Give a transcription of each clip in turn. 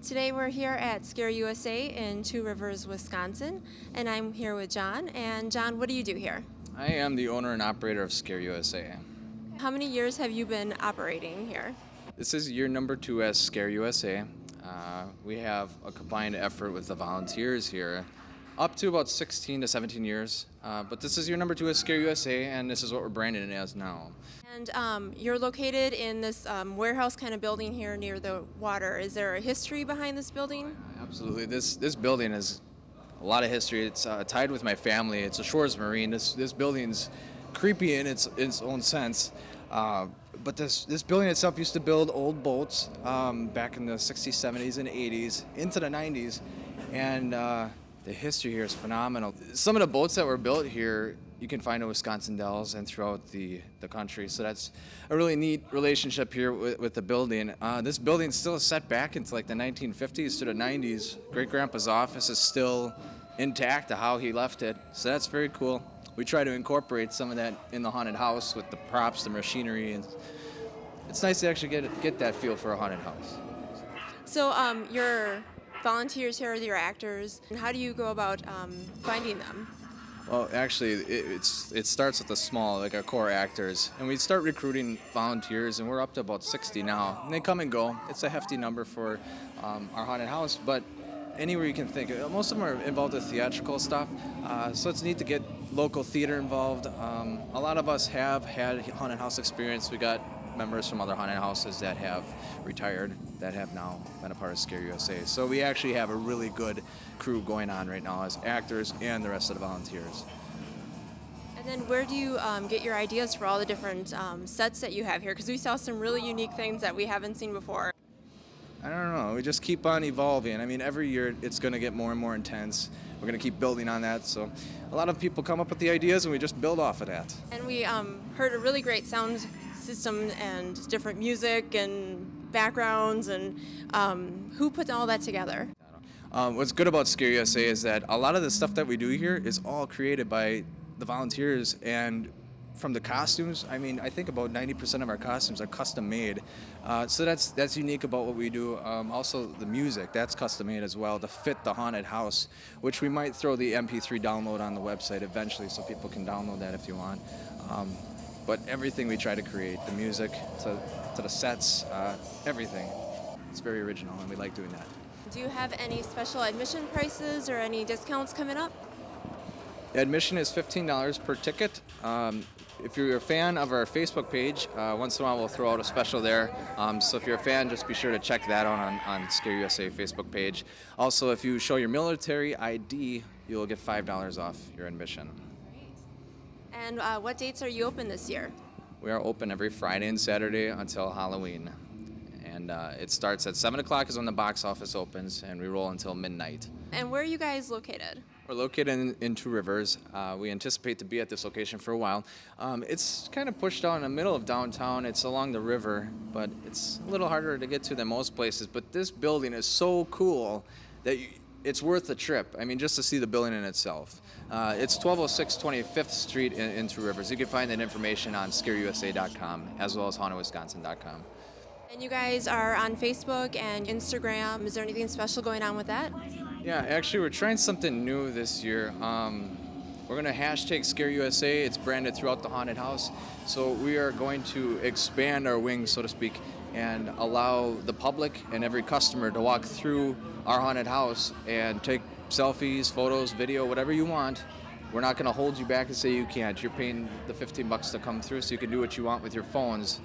Today we're here at Scare USA in Two Rivers, Wisconsin, and I'm here with John. And John, what do you do here? I am the owner and operator of Scare USA. How many years have you been operating here? This is year number 2 as Scare USA. We have a combined effort with the volunteers here up to about 16 to 17 years. But this is year number 2 as Scare USA, and this is what we're branded it as now. And you're located in this warehouse kind of building here near the water. Is there a history behind this building? Absolutely. This building has a lot of history. It's tied with my family. It's a Schwarz Marine. This building's creepy in its own sense. But this building itself used to build old boats back in the 60s, 70s, and 80s into the 90s. And the history here is phenomenal. Some of the boats that were built here you can find in Wisconsin Dells and throughout the country. So that's a really neat relationship here with the building. This building still is set back into like the 1950s to the 90s. Great-grandpa's office is still intact to how he left it. So that's very cool. We try to incorporate some of that in the haunted house with the props, the machinery, and it's nice to actually get that feel for a haunted house. So your volunteers here, your actors, and how do you go about finding them? Well, actually, it starts with the small, like our core actors, and we start recruiting volunteers, and we're up to about 60 now. And they come and go. It's a hefty number for our haunted house, but anywhere you can think. Most of them are involved with theatrical stuff, so it's neat to get local theater involved. A lot of us have had haunted house experience. We got members from other haunted houses that have retired that have now been a part of Scare USA. So we actually have a really good crew going on right now as actors and the rest of the volunteers. And then where do you get your ideas for all the different sets that you have here? Because we saw some really unique things that we haven't seen before. I don't know. We just keep on evolving. I mean, every year it's going to get more and more intense. We're going to keep building on that. So a lot of people come up with the ideas, and we just build off of that. And we heard a really great sound system and different music and backgrounds. And who put all that together? What's good about Scare USA is that a lot of the stuff that we do here is all created by the volunteers, and from the costumes, I mean, I think about 90% of our costumes are custom made. So that's unique about what we do. Also, the music, that's custom made as well to fit the haunted house, which we might throw the MP3 download on the website eventually so people can download that if you want. But everything we try to create, the music to the sets, everything. It's very original, and we like doing that. Do you have any special admission prices or any discounts coming up? Admission is $15 per ticket. If you're a fan of our Facebook page, once in a while we'll throw out a special there. So if you're a fan, just be sure to check that out on Scare USA Facebook page. Also, if you show your military ID, you'll get $5 off your admission. And what dates are you open this year? We are open every Friday and Saturday until Halloween. And it starts at 7 o'clock is when the box office opens, and we roll until midnight. And where are you guys located? We're located in Two Rivers. We anticipate to be at this location for a while. It's kind of pushed out in the middle of downtown. It's along the river, but it's a little harder to get to than most places. But this building is so cool that it's worth the trip. I mean, just to see the building in itself. It's 1206 25th Street in Two Rivers. You can find that information on scareusa.com as well as hauntedwisconsin.com. And you guys are on Facebook and Instagram. Is there anything special going on with that? Yeah, actually, we're trying something new this year. We're going to hashtag Scare USA. It's branded throughout the haunted house. So we are going to expand our wings, so to speak, and allow the public and every customer to walk through our haunted house and take selfies, photos, video, whatever you want. We're not going to hold you back and say you can't. You're paying the $15 to come through, so you can do what you want with your phones.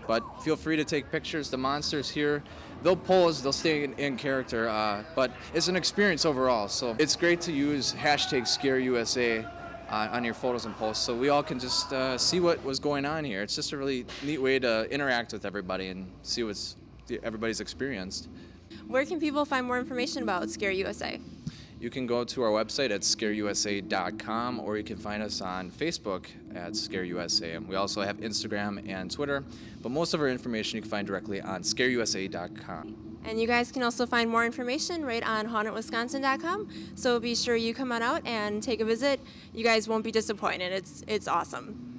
But feel free to take pictures. The monsters here, they'll pose, they'll stay in character, but it's an experience overall. So it's great to use hashtag ScareUSA on your photos and posts so we all can just see what was going on here. It's just a really neat way to interact with everybody and see what everybody's experienced. Where can people find more information about Scare USA? You can go to our website at scareusa.com, or you can find us on Facebook at Scare USA. We also have Instagram and Twitter, but most of our information you can find directly on scareusa.com. And you guys can also find more information right on hauntedwisconsin.com, so be sure you come on out and take a visit. You guys won't be disappointed. It's awesome.